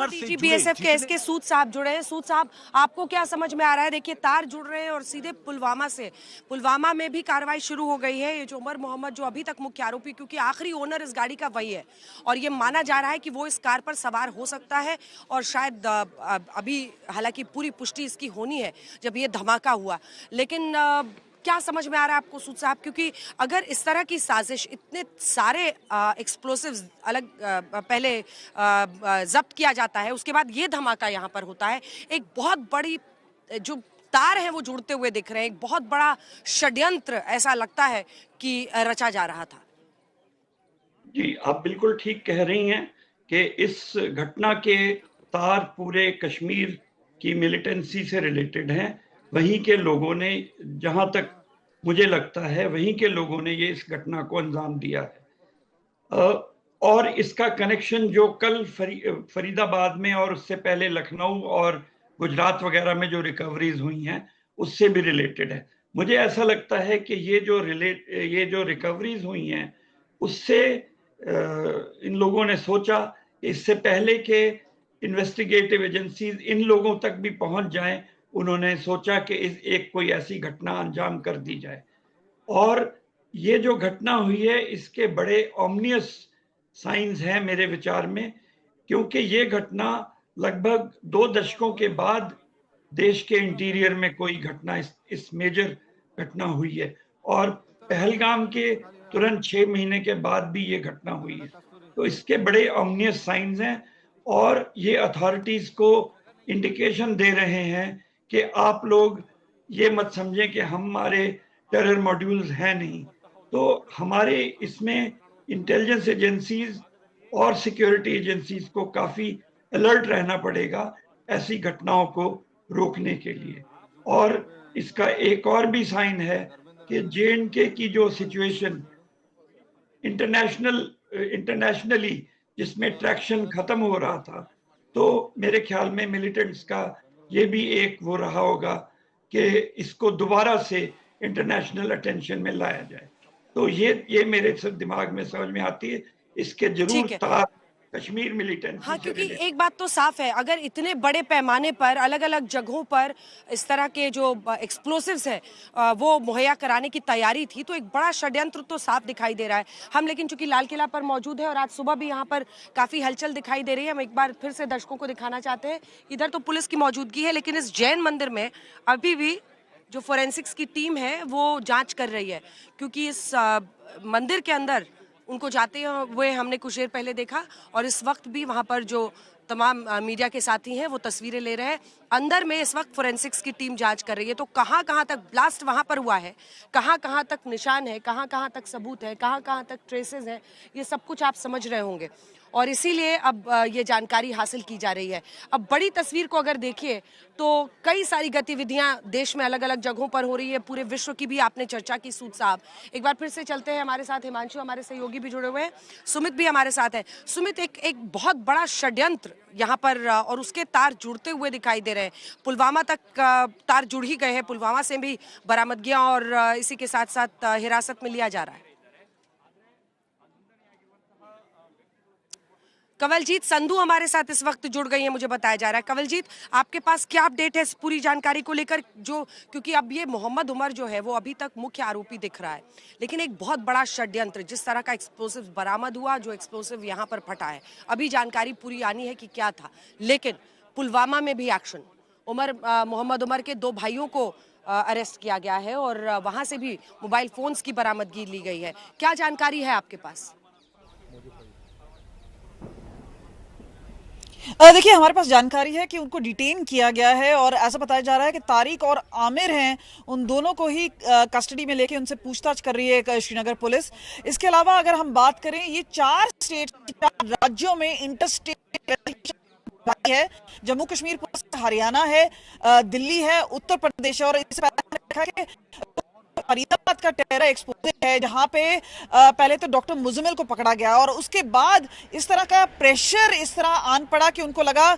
उमर से जुड़े बीएसएफ के एसके सूद साहब जुड़े हैं। सूद साहब, आपको क्या समझ में आ रहा है? देखिए, तार जुड़ रहे हैं और सीधे पुलवामा में भी कार्रवाई शुरू हो गई है। ये जो उमर मोहम्मद, जो अभी तक मुख्य आरोपी, क्योंकि आखिरी ओनर इस गाड़ी का वही है और ये माना जा रहा है कि वो इस कार पर सवार हो सकता है और शायद अभी हालांकि पूरी पुष्टि इसकी होनी है जब ये धमाका हुआ, लेकिन क्या समझ में आ रहा है आपको सूद साहब? क्योंकि अगर इस तरह की साजिश, इतने सारे एक्सप्लोसिव्स अलग पहले जब्त किया जाता है, उसके बाद ये धमाका यहाँ पर होता है, एक बहुत बड़ी जो तार है वो जुड़ते हुए दिख रहे हैं, एक बहुत बड़ा षड्यंत्र ऐसा लगता है कि रचा जा रहा था। जी, आप बिल्कुल ठीक कह रही हैं कि इस घटना के तार पूरे कश्मीर की मिलिटेंसी से रिलेटेड हैं। वहीं के लोगों ने, जहां तक मुझे लगता है, वहीं के लोगों ने ये इस घटना को अंजाम दिया है। और इसका कनेक्शन जो कल फरीदाबाद में और उससे पहले लखनऊ और गुजरात वगैरह में जो रिकवरीज हुई हैं उससे भी रिलेटेड है। मुझे ऐसा लगता है कि ये जो रिकवरीज हुई हैं उससे इन लोगों ने सोचा कि इससे पहले के इन्वेस्टिगेटिव एजेंसीज इन लोगों तक भी पहुंच जाएं, उन्होंने सोचा कि एक कोई ऐसी घटना अंजाम कर दी जाए। और ये जो घटना हुई है इसके बड़े ऑमनियस साइंस हैं मेरे विचार में, क्योंकि ये घटना लगभग 2 दशकों के बाद देश के इंटीरियर में कोई घटना इस मेजर घटना हुई है और पहलगाम के तुरंत 6 महीने के बाद भी ये घटना हुई है। तो इसके बड़े ऑमनियस साइंस हैं और ये अथॉरिटीज को इंडिकेशन दे रहे हैं कि आप लोग ये मत समझें कि हमारे टेरर मॉड्यूल्स हैं नहीं। तो हमारे इसमें इंटेलिजेंस एजेंसीज और सिक्योरिटी एजेंसीज को काफी अलर्ट रहना पड़ेगा ऐसी घटनाओं को रोकने के लिए। और इसका एक और भी साइन है कि जे.एंड.के की जो सिचुएशन इंटरनेशनली जिसमें ट्रैक्शन खत्म हो रहा था, तो मेरे ख्याल में मिलिटेंट्स का ये भी एक वो रहा होगा कि इसको दोबारा से इंटरनेशनल अटेंशन में लाया जाए। तो ये मेरे सब दिमाग में समझ में आती है। इसके जरूर तार कश्मीर मिलिटेंसी हाँ, से क्योंकि एक बात तो साफ है, अगर इतने बड़े पैमाने पर अलग अलग जगहों पर इस तरह के जो एक्सप्लोसिव्स हैं वो मुहैया कराने की तैयारी थी, तो एक बड़ा षड्यंत्र तो साफ दिखाई दे रहा है। हम लेकिन चूंकि लाल किला पर मौजूद है और आज सुबह भी यहाँ पर काफी हलचल दिखाई दे रही है, हम एक बार फिर से दर्शकों को दिखाना चाहते हैं। इधर तो पुलिस की मौजूदगी है, लेकिन इस जैन मंदिर में अभी भी जो फोरेंसिक्स की टीम है वो जांच कर रही है, क्योंकि इस मंदिर के अंदर उनको जाते हुए हमने कुछ देर पहले देखा और इस वक्त भी वहां पर जो तमाम मीडिया के साथी हैं वो तस्वीरें ले रहे हैं। अंदर में इस वक्त फोरेंसिक्स की टीम जांच कर रही है। तो कहां कहां तक ब्लास्ट वहां पर हुआ है, कहां कहां तक निशान है, कहां कहां तक सबूत है, कहां कहां तक ट्रेसेस हैं, ये सब कुछ आप समझ रहे होंगे और इसीलिए अब ये जानकारी हासिल की जा रही है। अब बड़ी तस्वीर को अगर देखिए तो कई सारी गतिविधियां देश में अलग अलग जगहों पर हो रही है, पूरे विश्व की भी आपने चर्चा की सूद साहब। एक बार फिर से चलते हैं, हमारे साथ हिमांशु, हमारे सहयोगी भी जुड़े हुए हैं, सुमित भी हमारे साथ है। सुमित, एक बहुत बड़ा षड्यंत्र यहाँ पर और उसके तार जुड़ते हुए दिखाई दे रहे हैं। पुलवामा तक तार जुड़ ही गए हैं, पुलवामा से भी बरामदगियां और इसी के साथ साथ हिरासत में लिया जा रहा है। कवलजीत संधू हमारे साथ इस वक्त जुड़ गई है, मुझे बताया जा रहा है। कवलजीत, आपके पास क्या अपडेट है इस पूरी जानकारी को लेकर? जो क्योंकि अब ये मोहम्मद उमर जो है वो अभी तक मुख्य आरोपी दिख रहा है, लेकिन एक बहुत बड़ा षड्यंत्र, जिस तरह का एक्सप्लोसिव बरामद हुआ, जो एक्सप्लोसिव यहाँ पर फटा है, अभी जानकारी पूरी आनी है कि क्या था, लेकिन पुलवामा में भी एक्शन, मोहम्मद उमर के 2 भाइयों को अरेस्ट किया गया है और वहां से भी मोबाइल फोन्स की बरामदगी ली गई है। क्या जानकारी है आपके पास? देखिए, हमारे पास जानकारी है कि उनको डिटेन किया गया है और ऐसा बताया जा रहा है कि तारिक और आमिर हैं, उन दोनों को ही कस्टडी में लेके उनसे पूछताछ कर रही है श्रीनगर पुलिस। इसके अलावा अगर हम बात करें, ये 4 राज्यों में इंटरस्टेट है, जम्मू कश्मीर पुलिस, हरियाणा है, दिल्ली है, उत्तर प्रदेश है और इससे पहले फरीदाबाद का टेरर एक्सपोज है, जहां पे पहले तो डॉक्टर मुजम्मिल को पकड़ा गया और उसके बाद इस तरह का प्रेशर इस तरह आन पड़ा कि उनको लगा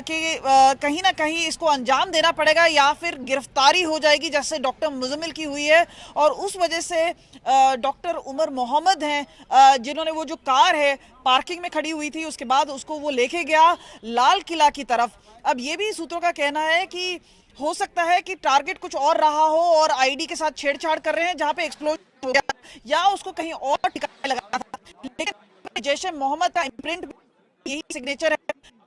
कि कहीं ना कहीं इसको अंजाम देना पड़ेगा या फिर गिरफ्तारी हो जाएगी, जैसे डॉक्टर मुजम्मिल की हुई है। और उस वजह से डॉक्टर उमर मोहम्मद हैं, जिन्होंने वो जो कार है पार्किंग में खड़ी हुई थी, उसके बाद उसको वो लेके गया लाल किला की तरफ। अब ये भी सूत्रों का कहना है कि हो सकता है कि टारगेट कुछ और रहा हो और आईडी के साथ छेड़छाड़ कर रहे हैं, जहां पे एक्सप्लोजन हो गया या उसको कहीं और ठिकाने लगा था। लेकिन जैश ए मोहम्मद का इम्प्रिंट यही सिग्नेचर है,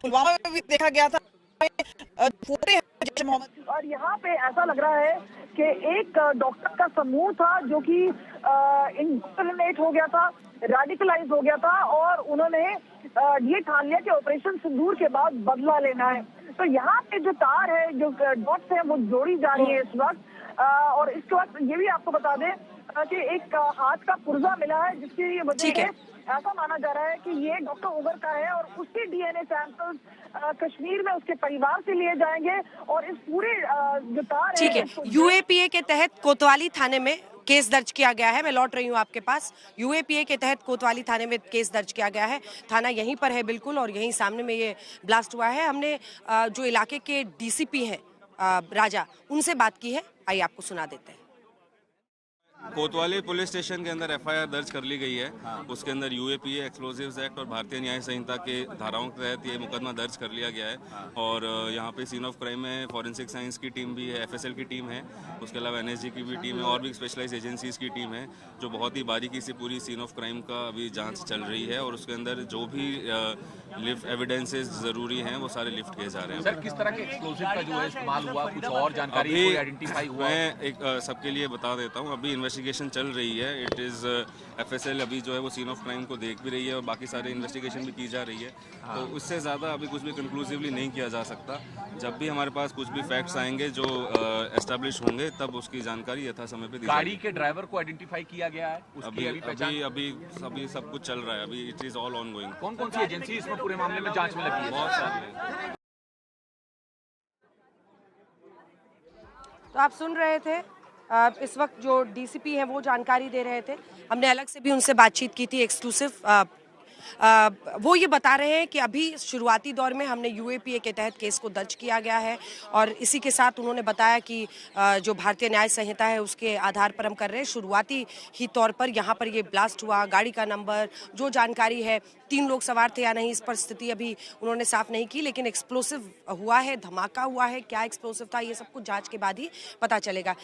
पुलवामा में भी देखा गया था, फोटो है जैश ए मोहम्मद। और यहाँ पे ऐसा लग रहा है कि एक डॉक्टर का समूह था जो कि इंडोक्ट्रिनेट हो गया था, रेडिकलाइज हो गया था और उन्होंने ये ठान लिया कि ऑपरेशन सिंदूर के बाद बदला लेना है। तो यहाँ पे जो तार है, जो डॉट्स है, वो जोड़ी जा रही है इस वक्त। और इसके बाद ये भी आपको बता दें कि एक हाथ का पुर्जा मिला है, जिसकी वजह से ऐसा माना जा रहा है कि ये डॉक्टर उमर का है और उसके डीएनए सैंपल्स कश्मीर में उसके परिवार से लिए जाएंगे। और इस पूरे जो तार ठीक है, यूएपीए के तहत कोतवाली थाने में केस दर्ज किया गया है। मैं लौट रही हूँ आपके पास। यूएपीए के तहत कोतवाली थाने में केस दर्ज किया गया है। थाना यहीं पर है बिल्कुल, और यहीं सामने में ये ब्लास्ट हुआ है। हमने जो इलाके के डीसीपी हैं राजा, उनसे बात की है, आइए आपको सुना देते हैं। कोतवाली पुलिस स्टेशन के अंदर एफआईआर दर्ज कर ली गई है। उसके अंदर यूएपीए, एक्सप्लोजिव्स एक्ट और भारतीय न्याय संहिता के धाराओं के तहत ये मुकदमा दर्ज कर लिया गया है। और यहाँ पे सीन ऑफ क्राइम में फॉरेंसिक साइंस की टीम भी है, एफएसएल की टीम है, उसके अलावा एनएसजी की भी टीम है और भी स्पेशलाइज एजेंसीज की टीम है, जो बहुत ही बारीकी से पूरी सीन ऑफ क्राइम का अभी जाँच चल रही है। और उसके अंदर जो भी लिफ्ट एविडेंसेस जरूरी हैं वो सारे लिफ्ट किए जा रहे हैं। सर, किस तरह के एक्सप्लोजिव का जो है इस्तेमाल हुआ, कुछ और जानकारी कोई आइडेंटिफाई हुआ? मैं एक सबके लिए बता देता हूँ, अभी इन्वेस्टिगेशन चल रही है। इट इज़ एफएसएल अभी जो है वो सीन ऑफ क्राइम को देख भी रही है और बाकी सारे इन्वेस्टिगेशन भी की जा रही है। तो उससे ज़्यादा अभी कुछ भी कंक्लूसिवली नहीं किया जा सकता। जब भी हमारे पास कुछ भी फैक्ट्स आएंगे जो एस्टेब्लिश होंगे, तब उसकी जानकारी यथा समय पे दी जाएगी। गाड़ी के ड्राइवर को आइडेंटिफाई किया गया है? अभी सब कुछ चल रहा है, अभी it is all on going. कौन कौन सी एजेंसी इसमें पूरे मामले में जांच में लगी है? बहुत सारे। तो आप सुन रहे थे, इस वक्त जो डीसीपी हैं वो जानकारी दे रहे थे। हमने अलग से भी उनसे बातचीत की थी एक्सक्लूसिव। वो ये बता रहे हैं कि अभी शुरुआती दौर में हमने यूएपीए के तहत केस को दर्ज किया गया है और इसी के साथ उन्होंने बताया कि जो भारतीय न्याय संहिता है उसके आधार पर हम कर रहे हैं। शुरुआती ही तौर पर यहाँ पर ये ब्लास्ट हुआ, गाड़ी का नंबर, जो जानकारी है, 3 लोग सवार थे या नहीं, इस पर स्थिति अभी उन्होंने साफ नहीं की, लेकिन एक्सप्लोसिव हुआ है, धमाका हुआ है, क्या एक्सप्लोसिव था ये सब कुछ जांच के बाद ही पता चलेगा।